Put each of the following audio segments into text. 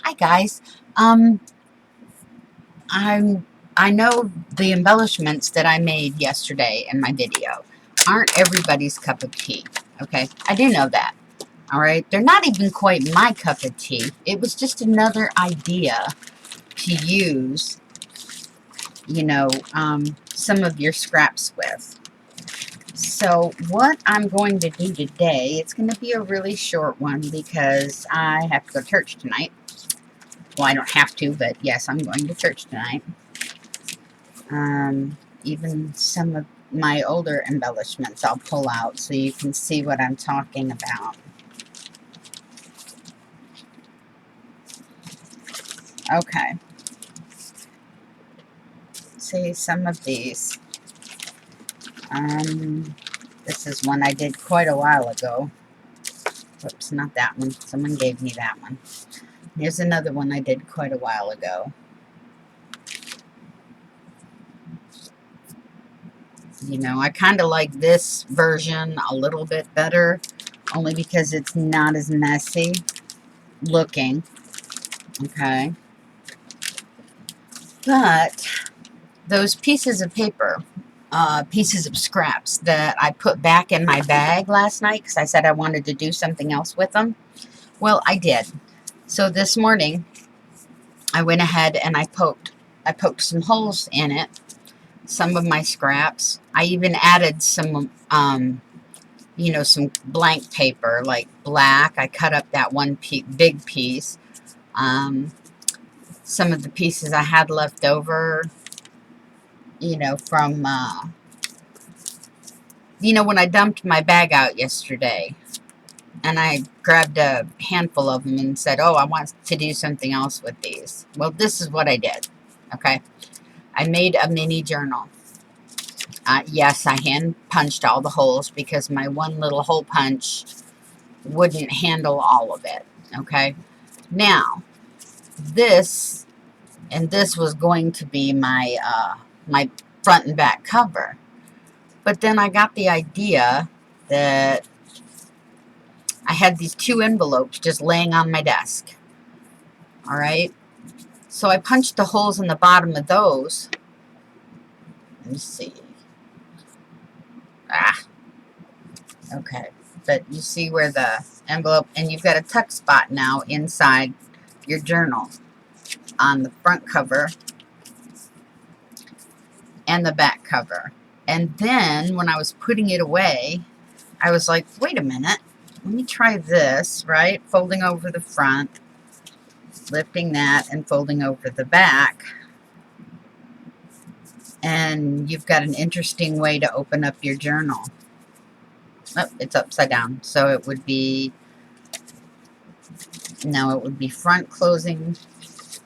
Hi guys. Um, I'm I know the embellishments that I made yesterday in my video aren't everybody's cup of tea. Okay, I do know that. All right, they're not even quite my cup of tea. It was just another idea to use, some of your scraps with. So what I'm going to do today, it's going to be a really short one because I have to go to church tonight. Well, I don't have to, but yes, I'm going to church tonight. Even some of my older embellishments I'll pull out so you can see what I'm talking about. Okay. See some of these. This is one I did quite a while ago. Whoops, not that one. Someone gave me that one. Here's another one I did quite a while ago. I kind of like this version a little bit better, only because it's not as messy looking. Okay. But those pieces of paper, pieces of scraps that I put back in my bag last night because I said I wanted to do something else with them, well, I did. So this morning, I went ahead and I poked some holes in it, some of my scraps. I even added some, some blank paper, like black. I cut up that one big piece. Some of the pieces I had left over, from, when I dumped my bag out yesterday, and I grabbed a handful of them and said, oh, I want to do something else with these. Well, this is what I did, okay? I made a mini journal. Yes, I hand punched all the holes because my one little hole punch wouldn't handle all of it, okay? Now, this was going to be my, my front and back cover. But then I got the idea that I had these 2 envelopes just laying on my desk. All right. So I punched the holes in the bottom of those. Let me see. Okay. But you see where the envelope, and you've got a tuck spot now inside your journal on the front cover and the back cover. And then when I was putting it away, I was like, wait a minute. Let me try this, right? Folding over the front, lifting that, and folding over the back. And you've got an interesting way to open up your journal. Oh, it's upside down. So it would be, no, it would be front closing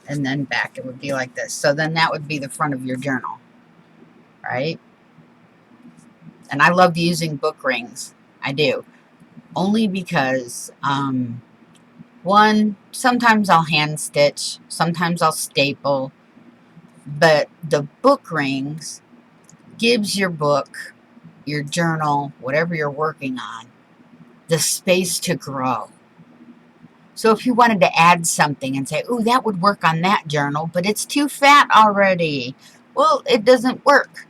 and then back. It would be like this. So then that would be the front of your journal, right? And I love using book rings. I do. Only because, one, sometimes I'll hand stitch, sometimes I'll staple, but the book rings gives your book, your journal, whatever you're working on, the space to grow. So if you wanted to add something and say, ooh, that would work on that journal, but it's too fat already. Well, it doesn't work.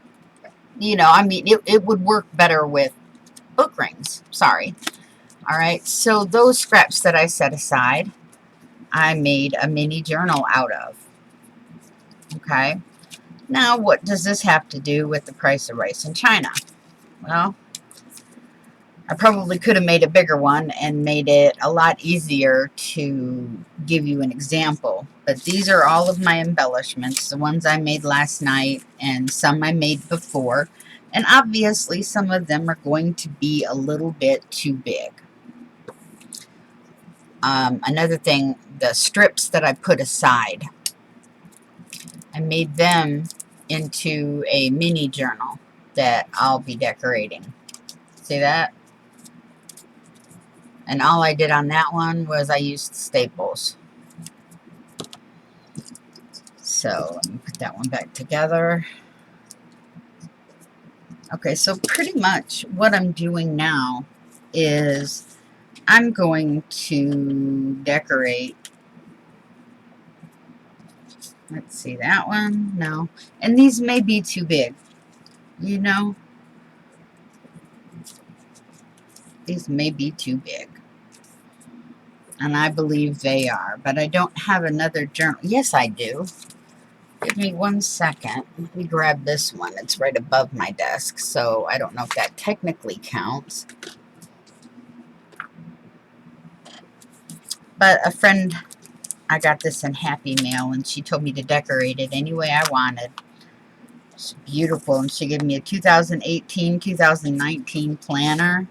It would work better with book rings. Sorry. All right. So those scraps that I set aside, I made a mini journal out of. Okay. Now, what does this have to do with the price of rice in China? Well, I probably could have made a bigger one and made it a lot easier to give you an example. But these are all of my embellishments, the ones I made last night and some I made before. And obviously some of them are going to be a little bit too big. Another thing, the strips that I put aside, I made them into a mini journal that I'll be decorating. See that? And all I did on that one was I used staples. So let me put that one back together. Okay, so pretty much what I'm doing now is I'm going to decorate Let's see, that one, no. And these may be too big, you know. These may be too big. And I believe they are, but I don't have another journal. Yes, I do. Give me 1 second. Let me grab this one. It's right above my desk, so I don't know if that technically counts. But a friend, I got this in Happy Mail, and she told me to decorate it any way I wanted. It's beautiful, and she gave me a 2018, 2019 planner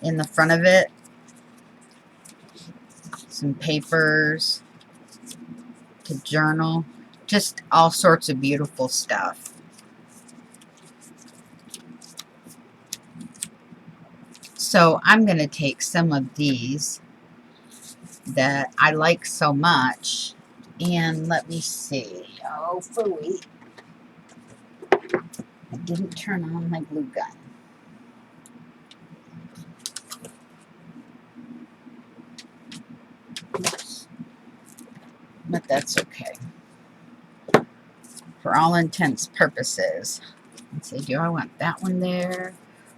in the front of it. Some papers to journal. Just all sorts of beautiful stuff. So I'm going to take some of these that I like so much, and let me see. Oh, phooey. I didn't turn on my glue gun. Oops. But that's okay. For all intents purposes. Let's see, do I want that one there?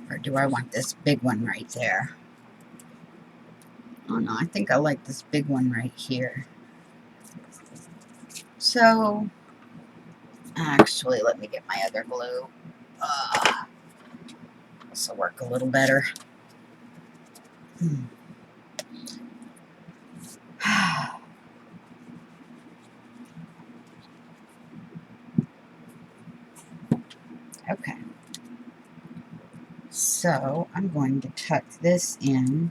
Or do I want this big one right there? Oh no, I think I like this big one right here. So, actually, let me get my other glue. This will work a little better. Okay. So, I'm going to tuck this in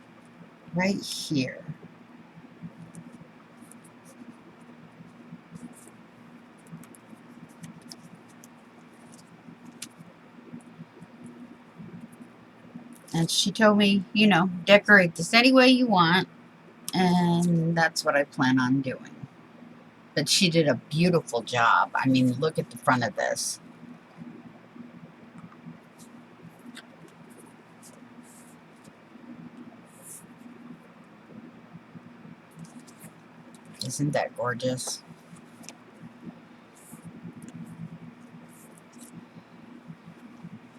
right here. And she told me, you know, decorate this any way you want. And that's what I plan on doing. But she did a beautiful job. I mean, look at the front of this. Isn't that gorgeous?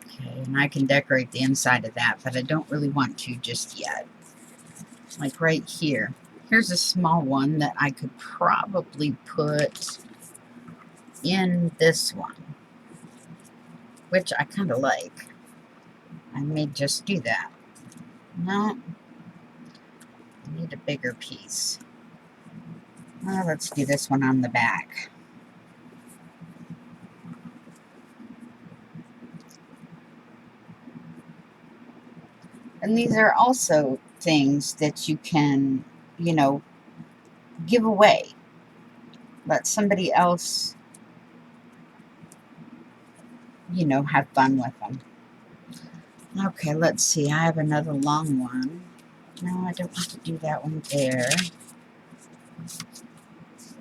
Okay, and I can decorate the inside of that, but I don't really want to just yet. Like right here. Here's a small one that I could probably put in this one, which I kind of like. I may just do that. No, I need a bigger piece. Well, let's do this one on the back. And these are also things that you can, you know, give away. Let somebody else, you know, have fun with them. Okay, let's see. I have another long one. No, I don't want to do that one there.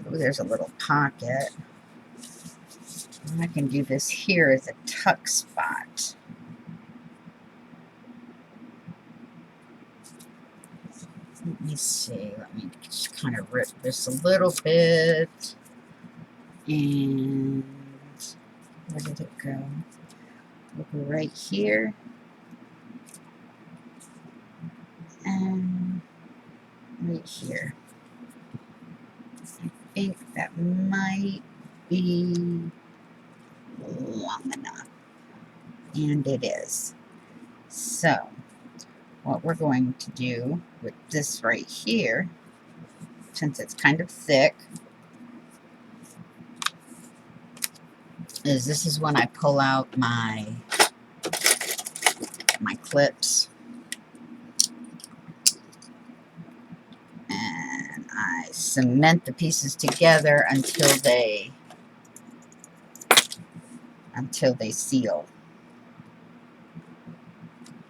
Oh, there's a little pocket. I can do this here as a tuck spot. Let me see. Let me just kind of rip this a little bit. And where did it go? It'll go right here. And right here. I think that might be long enough. And it is. So, what we're going to do with this right here, since it's kind of thick, is this is when I pull out my clips and I cement the pieces together until they seal.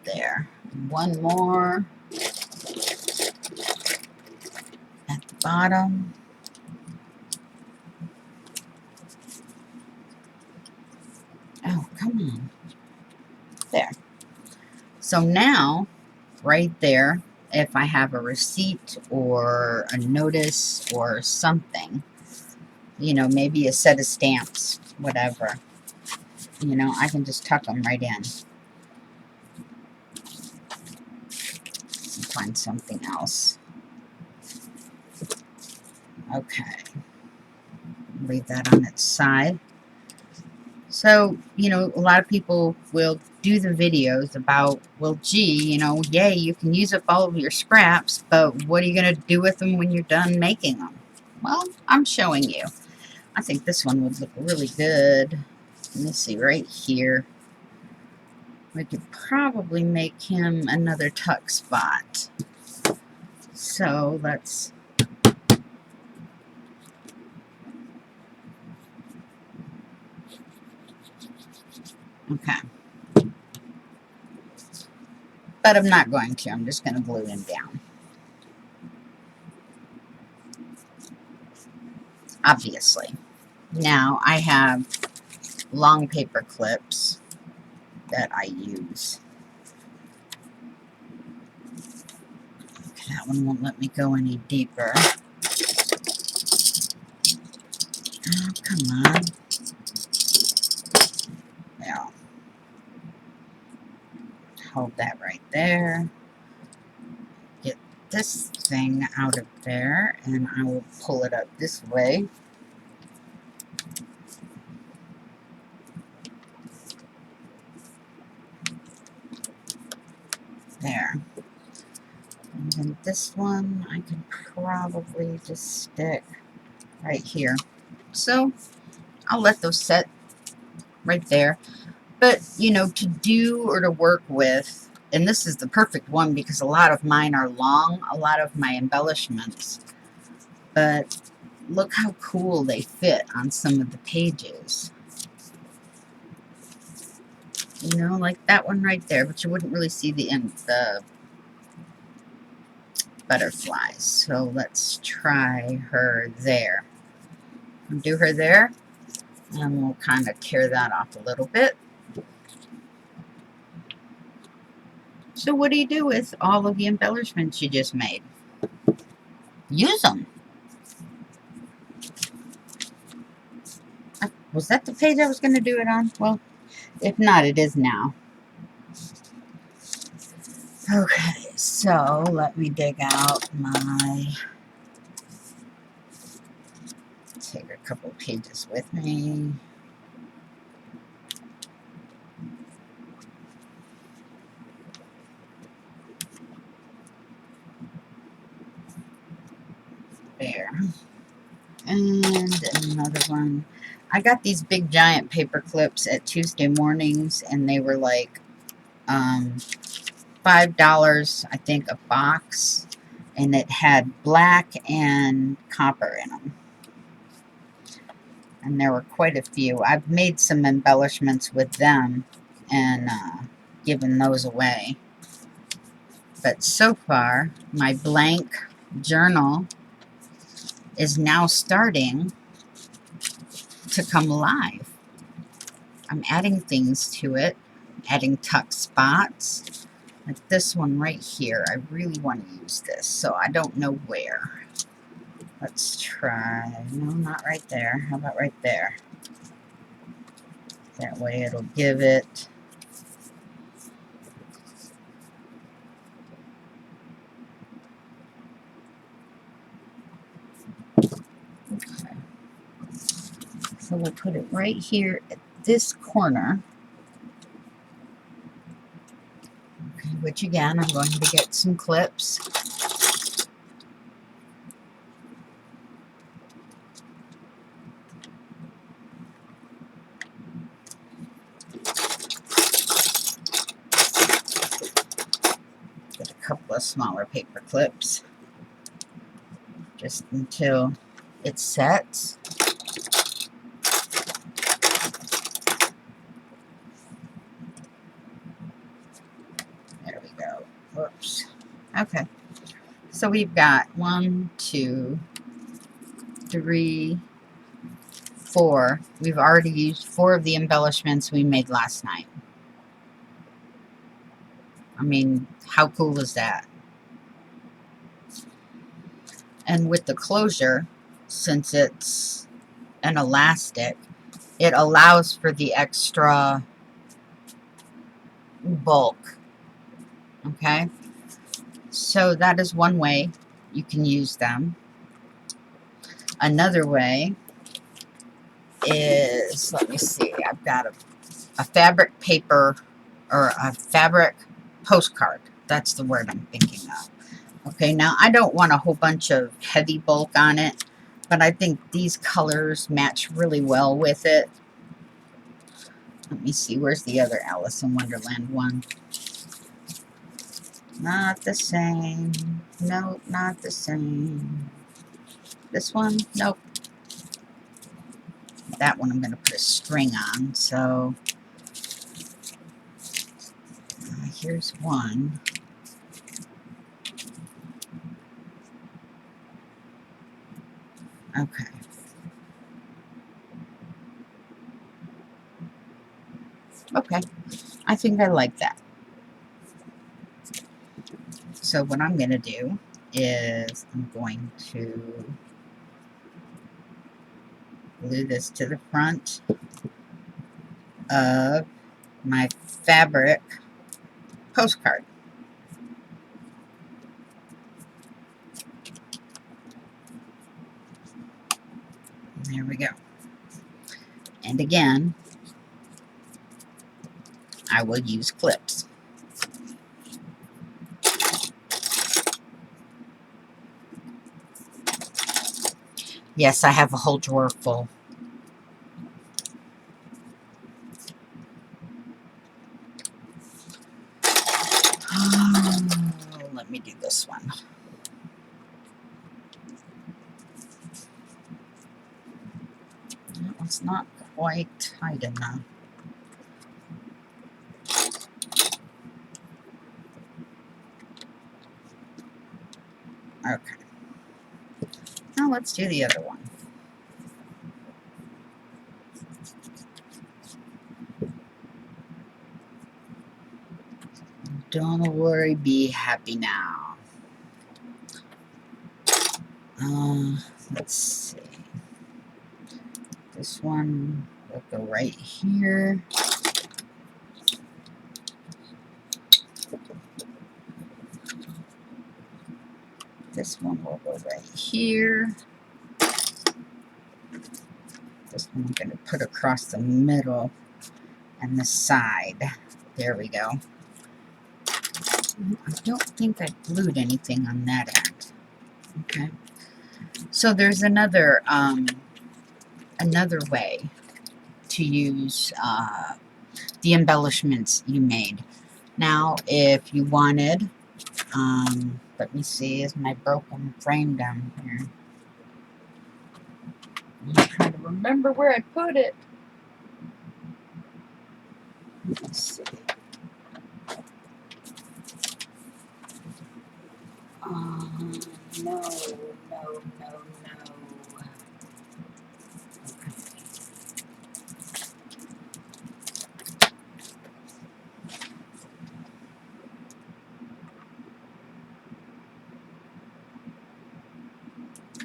There. One more at the bottom. Oh, come on. There. So now, right there, if I have a receipt or a notice or something, you know, maybe a set of stamps, whatever. You know, I can just tuck them right in. Find something else. Okay. Leave that on its side. So, you know, a lot of people will do the videos about, well, gee, you know, yay, you can use up all of your scraps, but what are you going to do with them when you're done making them? Well, I'm showing you. I think this one would look really good. Let me see, right here. We could probably make him another tuck spot. So let's... Okay. But I'm not going to. I'm just going to glue him down. Obviously. Now I have long paper clips that I use. Okay, that one won't let me go any deeper. Oh, come on. Yeah. Hold that right there. Get this thing out of there, and I will pull it up this way. There. And then this one I can probably just stick right here. So I'll let those set right there. But, you know, to do or to work with, and this is the perfect one because a lot of mine are long, a lot of my embellishments. But look how cool they fit on some of the pages. You know, like that one right there, but you wouldn't really see the butterflies. So let's try her there. Do her there, and we'll kind of tear that off a little bit. So what do you do with all of the embellishments you just made? Use them. Was that the page I was going to do it on? Well, if not, it is now. Okay, so let me dig out my... Take a couple pages with me. There. And another one. I got these big giant paper clips at Tuesday mornings, and they were like $5, I think, a box, and it had black and copper in them. And there were quite a few. I've made some embellishments with them and given those away. But so far, my blank journal is now starting to come alive. I'm adding things to it, adding tuck spots. Like this one right here, I really want to use this, so I don't know where. Let's try, no, not right there. How about right there? That way it'll give it... Okay. So we'll put it right here at this corner. Okay, which again, I'm going to get some clips. Get a couple of smaller paper clips. Just until it sets. There we go. Whoops. Okay. So we've got 1, 2, 3, 4. We've already used 4 of the embellishments we made last night. I mean, how cool is that? And with the closure, since it's an elastic, it allows for the extra bulk. Okay, so that is one way you can use them. Another way is, let me see, I've got a fabric paper, or a fabric postcard. That's the word I'm thinking of. Okay, now I don't want a whole bunch of heavy bulk on it, but I think these colors match really well with it. Let me see, where's the other Alice in Wonderland one? Not the same. Nope, not the same. This one? Nope. That one I'm going to put a string on, so here's one. Okay. Okay, I think I like that. So what I'm going to do is I'm going to glue this to the front of my fabric postcard. There we go. And again, I will use clips. Yes, I have a whole drawer full. Let me do this one. That one's not quite tight enough. Okay. Now let's do the other one. Don't worry, be happy now. Let's see. This one will go right here. This one will go right here. This one I'm going to put across the middle and the side. There we go. I don't think I glued anything on that end. Okay. So there's another way to use the embellishments you made. Now, if you wanted, let me see, is my broken frame down here? I'm trying to remember where I put it. Let's see. No.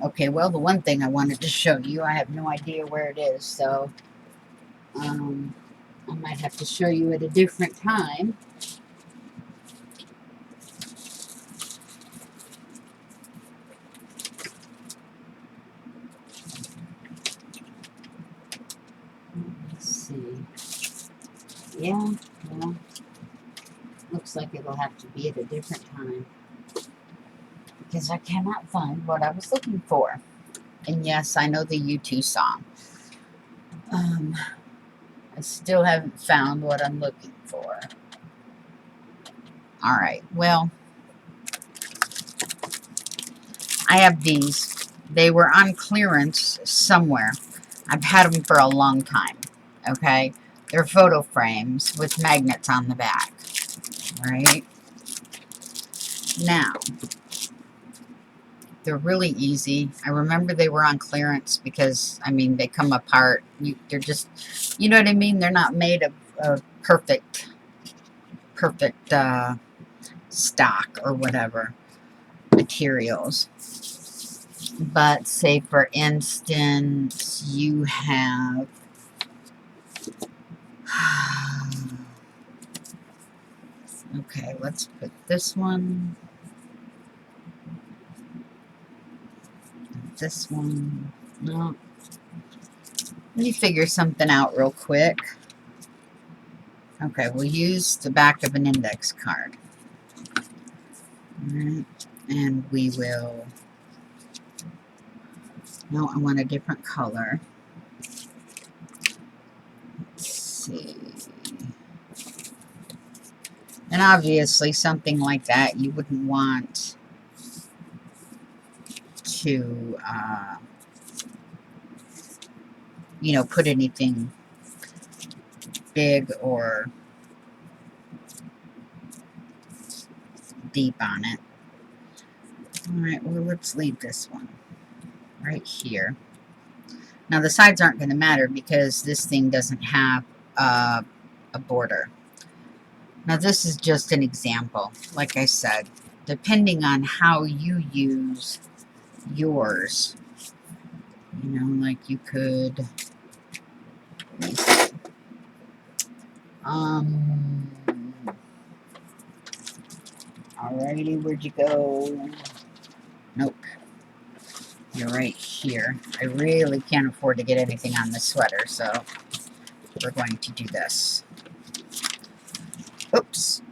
Okay, well, the one thing I wanted to show you, I have no idea where it is, so I might have to show you at a different time. Let's see. Yeah, well, looks like it'll have to be at a different time, because I cannot find what I was looking for. And yes, I know the U2 song. I still haven't found what I'm looking for. Alright, well, I have these. They were on clearance somewhere. I've had them for a long time. Okay? They're photo frames with magnets on the back. Right? Now, they're really easy. I remember they were on clearance because, I mean, they come apart. They're just, you know what I mean? They're not made of perfect stock or whatever materials. But say, for instance, you have okay, let's put this one, this one. No, let me figure something out real quick. Okay, we'll use the back of an index card. All right, and we will, no, I want a different color. Let's see. And obviously something like that you wouldn't want to, you know, put anything big or deep on it. Alright, well, let's leave this one right here. Now the sides aren't going to matter because this thing doesn't have a border. Now this is just an example. Like I said, depending on how you use yours, you know, like you could, alrighty, where'd you go? Nope. You're right here. I really can't afford to get anything on this sweater, so we're going to do this. Oops.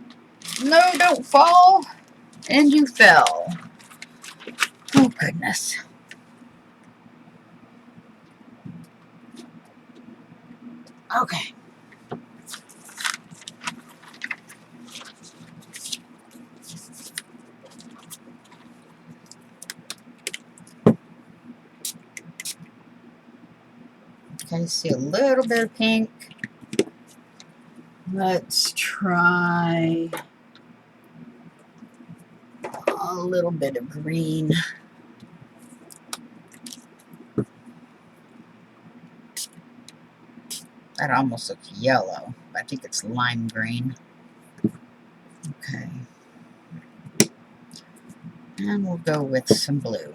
No, don't fall. And you fell. Oh, goodness. Okay. Okay, see a little bit of pink. Let's try a little bit of green. That almost looks yellow. I think it's lime green. Okay. And we'll go with some blue.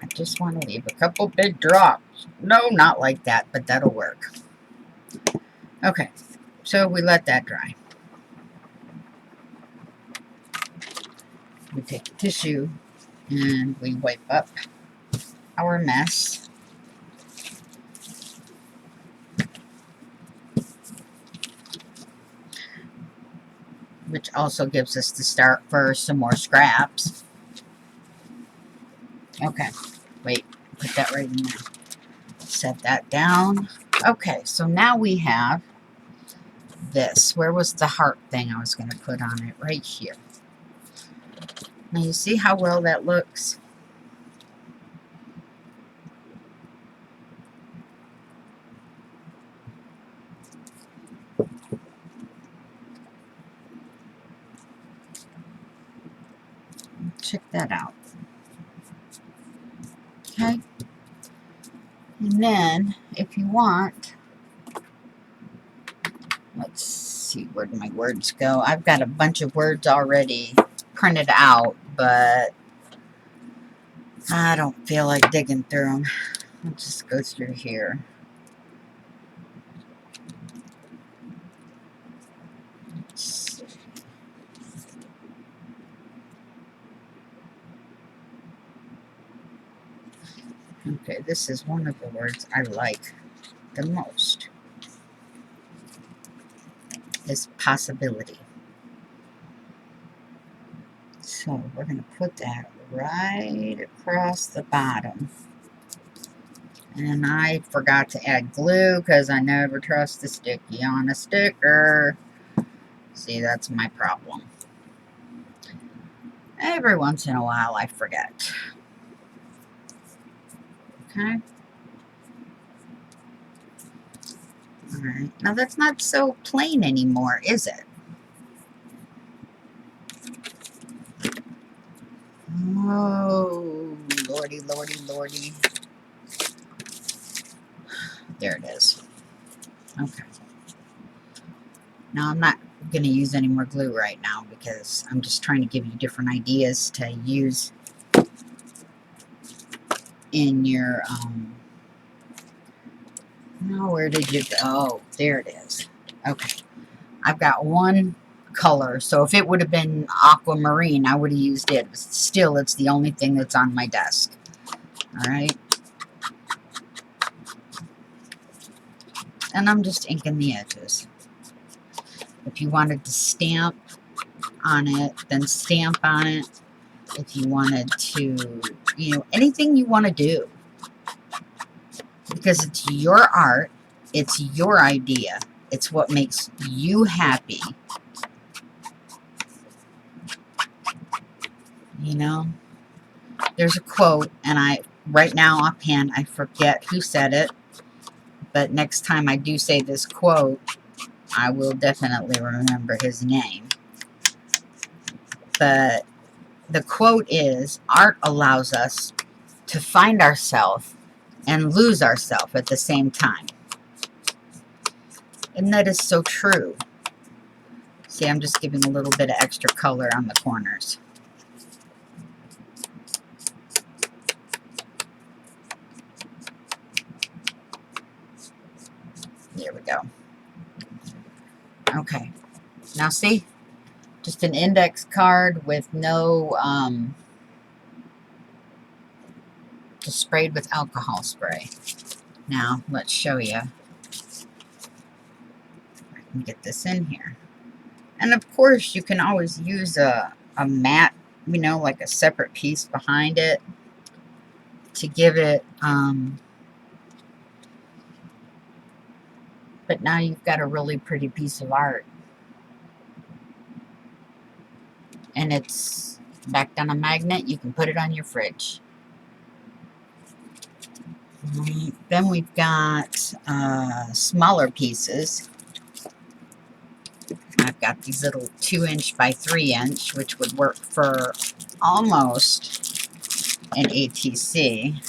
I just want to leave a couple big drops. No, not like that, but that'll work. Okay, so we let that dry. We take a tissue and we wipe up our mess. Which also gives us the start for some more scraps. Okay, wait, put that right in there. Set that down. Okay, so now we have this. Where was the heart thing I was going to put on it? Right here. Now you see how well that looks? Check that out. Okay. And then, if you want, let's see, where did my words go? I've got a bunch of words already printed out, but I don't feel like digging through them. I'll just go through here. Okay, this is one of the words I like the most. Is possibility. So we're going to put that right across the bottom. And I forgot to add glue because I never trust the sticky on a sticker. See, that's my problem. Every once in a while I forget. Okay. Alright. Now that's not so plain anymore, is it? Oh, lordy, lordy, lordy. There it is. Okay. Now I'm not going to use any more glue right now because I'm just trying to give you different ideas to use in your, oh, where did you go? Oh, there it is. Okay. I've got one color, so if it would have been aquamarine, I would have used it. But still, it's the only thing that's on my desk. All right. And I'm just inking the edges. If you wanted to stamp on it, then stamp on it. If you wanted to, anything you want to do. Because it's your art, it's your idea, it's what makes you happy. There's a quote, and right now offhand, I forget who said it, but next time I do say this quote, I will definitely remember his name. But the quote is, art allows us to find ourselves and lose ourselves at the same time. And that is so true. See, I'm just giving a little bit of extra color on the corners. There we go. Okay. Now see, just an index card with no, just sprayed with alcohol spray. Now, let's show you. I can get this in here. And of course, you can always use a matte, like a separate piece behind it to give it, but now you've got a really pretty piece of art. And it's backed on a magnet. You can put it on your fridge. Then we've got smaller pieces. I've got these little 2" by 3", which would work for almost an ATC.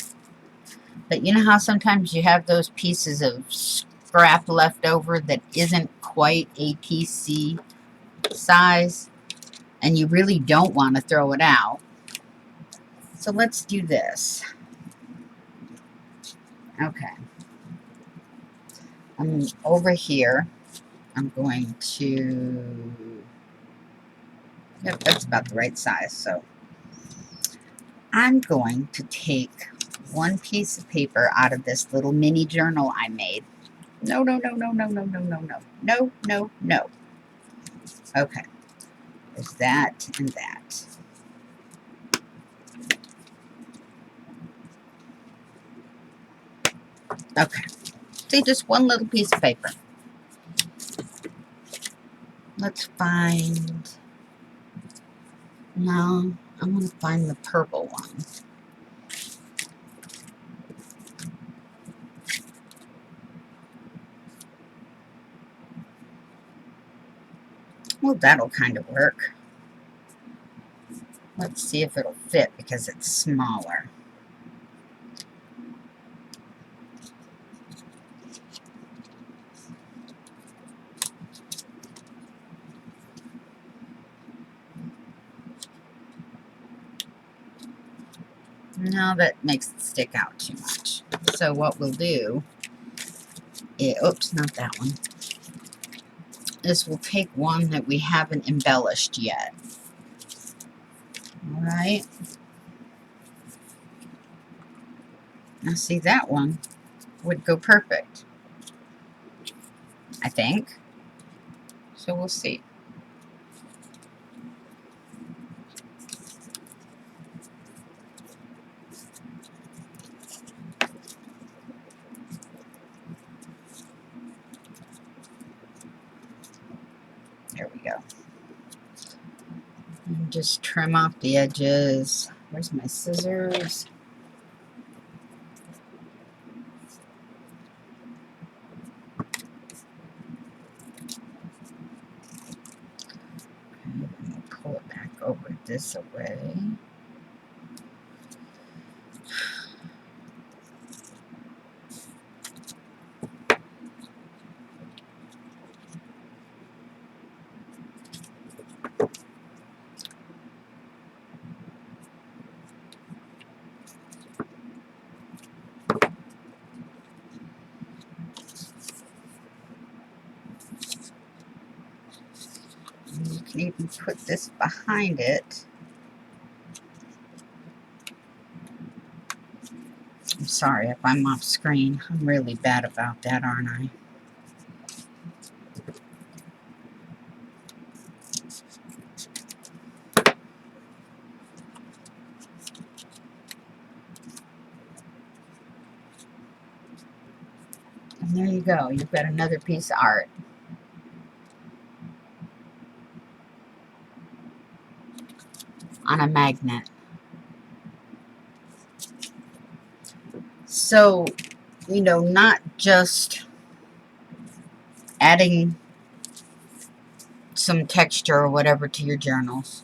But you know how sometimes you have those pieces of scrap left over that isn't quite ATC size, and you really don't want to throw it out. So let's do this. Okay. I'm over here. I'm going to, yep, that's about the right size. So I'm going to take one piece of paper out of this little mini journal I made. No. Okay. There's that and that. Okay. See, just one little piece of paper. Let's find, no, I'm going to find the purple one. Well, that'll kind of work. Let's see if it'll fit because it's smaller. No, that makes it stick out too much. So what we'll do is, oops, not that one, is we'll take one that we haven't embellished yet. All right. Now see, that one would go perfect, I think. So we'll see. There we go. And just trim off the edges. Where's my scissors? I'm going to pull it back over this way. can even put this behind it. I'm sorry if I'm off screen. I'm really bad about that, aren't I? And there you go. You've got another piece of art. On a magnet. So, you know, not just adding some texture or whatever to your journals,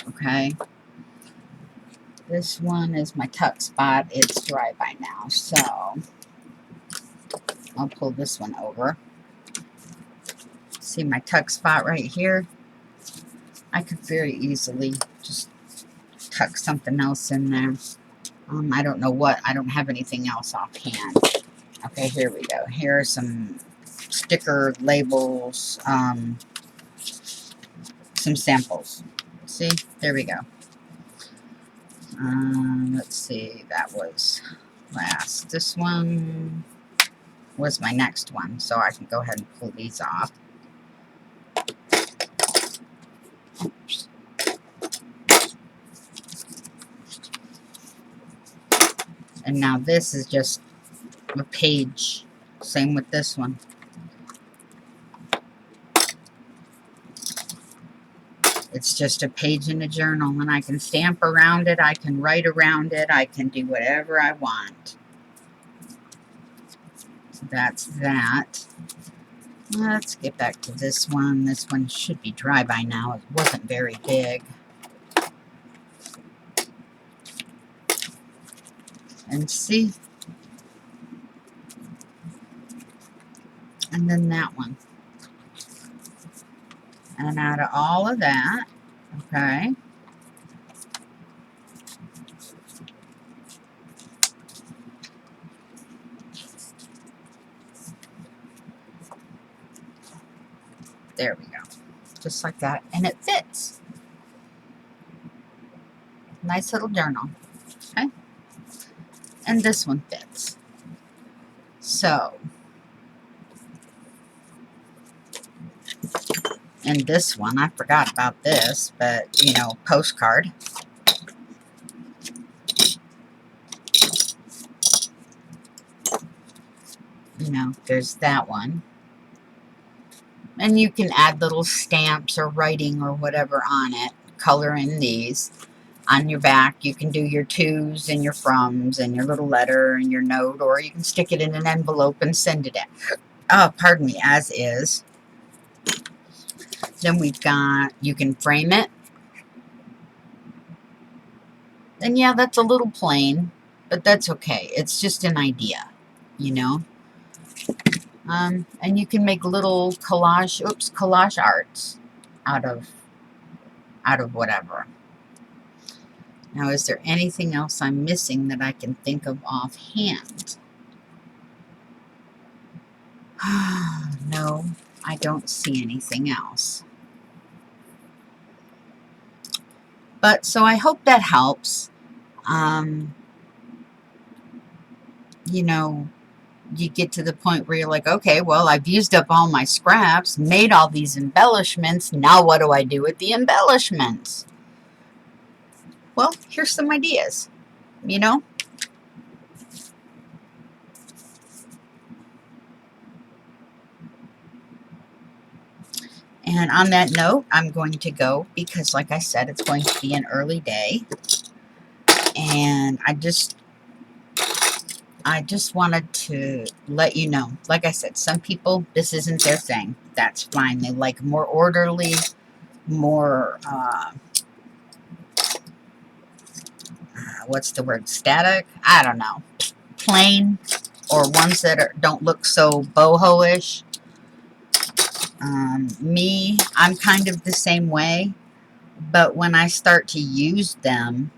okay? This one is my tuck spot. It's dry by now, so I'll pull this one over. See my tuck spot right here? I could very easily just tuck something else in there. I don't know what. I don't have anything else offhand. Okay, here we go. Here are some sticker labels, some samples. See? There we go. Let's see. That was last. This one was my next one, so I can go ahead and pull these off. Oops. And now this is just a page. Same with this one. It's just a page in a journal, and I can stamp around it, I can write around it, I can do whatever I want. So that's that. Let's get back to this one. This one should be dry by now. It wasn't very big. And see? And then that one. And out of all of that, okay, there we go. Just like that. And it fits. Nice little journal. Okay? And this one fits. So, and this one, I forgot about this, but, you know, postcard. You know, there's that one. And you can add little stamps or writing or whatever on it. Color in these. On your back, you can do your to's and your froms and your little letter and your note, or you can stick it in an envelope and send it in. Oh, pardon me, as is. Then we've got, you can frame it. And yeah, that's a little plain, but that's okay. It's just an idea, you know. And you can make little collage arts out of whatever. Now, is there anything else I'm missing that I can think of offhand? No, I don't see anything else. But, so I hope that helps. You know, you get to the point where you're like, okay, well, I've used up all my scraps, made all these embellishments, now what do I do with the embellishments? Well, here's some ideas, you know? And on that note, I'm going to go because, like I said, it's going to be an early day. And I just wanted to let you know, like I said, some people, this isn't their thing. That's fine. They like more orderly, more, what's the word, static? I don't know. Plain, or ones that don't look so boho-ish. Me, I'm kind of the same way, but when I start to use them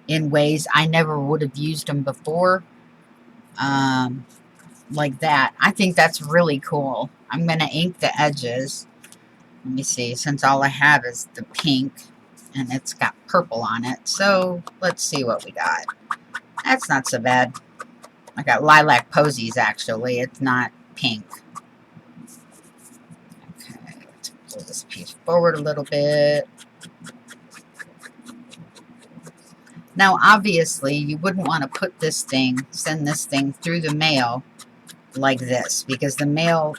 in ways I never would have used them before, like that, I think that's really cool. I'm going to ink the edges, Let me see, since all I have is the pink and it's got purple on it, so let's see what we got. That's not so bad. I got lilac posies, actually. It's not pink. Okay, let's pull this piece forward a little bit. Now, obviously, you wouldn't want to put this thing, send this thing through the mail like this, because the mail,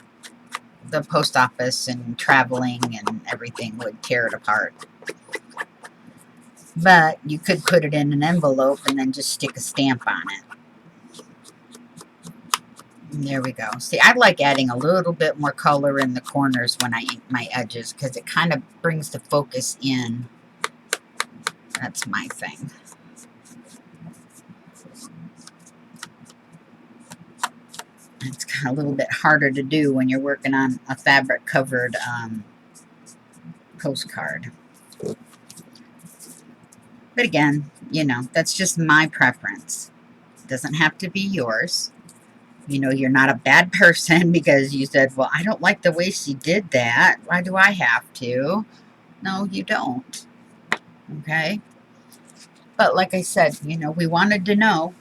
the post office and traveling and everything would tear it apart. But you could put it in an envelope and then just stick a stamp on it. And there we go. See, I like adding a little bit more color in the corners when I ink my edges, because it kind of brings the focus in. That's my thing. It's kind of a little bit harder to do when you're working on a fabric covered postcard. But again, you know, that's just my preference. It doesn't have to be yours. You know, you're not a bad person because you said, well, I don't like the way she did that. Why do I have to? No, you don't. Okay? But like I said, you know, we wanted to know.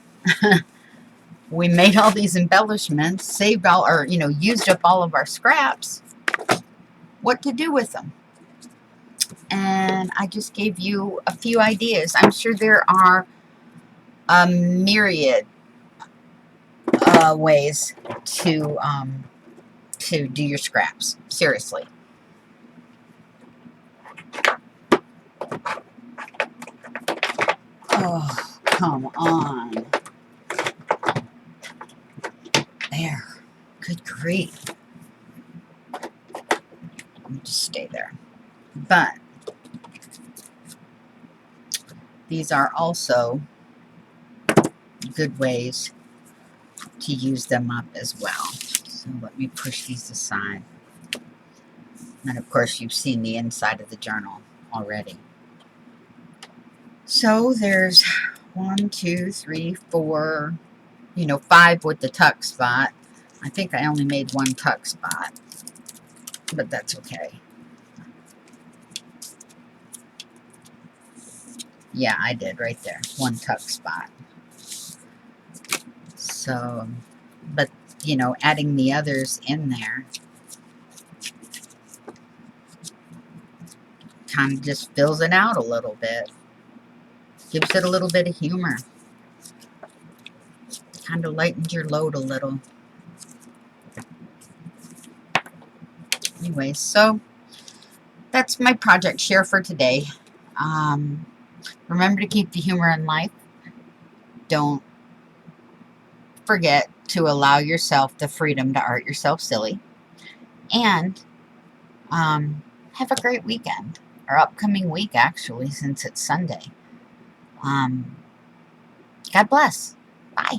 We made all these embellishments, saved all, or, you know, used up all of our scraps. What to do with them? And I just gave you a few ideas. I'm sure there are a myriad ways to do your scraps. Seriously. Oh, come on. There. Good grief. Let me just stay there. But these are also good ways to use them up as well. So let me push these aside. And of course, you've seen the inside of the journal already. So there's 1, 2, 3, 4, you know, 5 with the tuck spot. I think I only made 1 tuck spot, but that's okay. Yeah, I did right there. 1 tuck spot. So, but, you know, adding the others in there kind of just fills it out a little bit. Gives it a little bit of humor. Kind of lightens your load a little. Anyway, so that's my project share for today. Remember to keep the humor in life. Don't forget to allow yourself the freedom to art yourself silly. And have a great weekend. Or upcoming week, actually, since it's Sunday. God bless. Bye.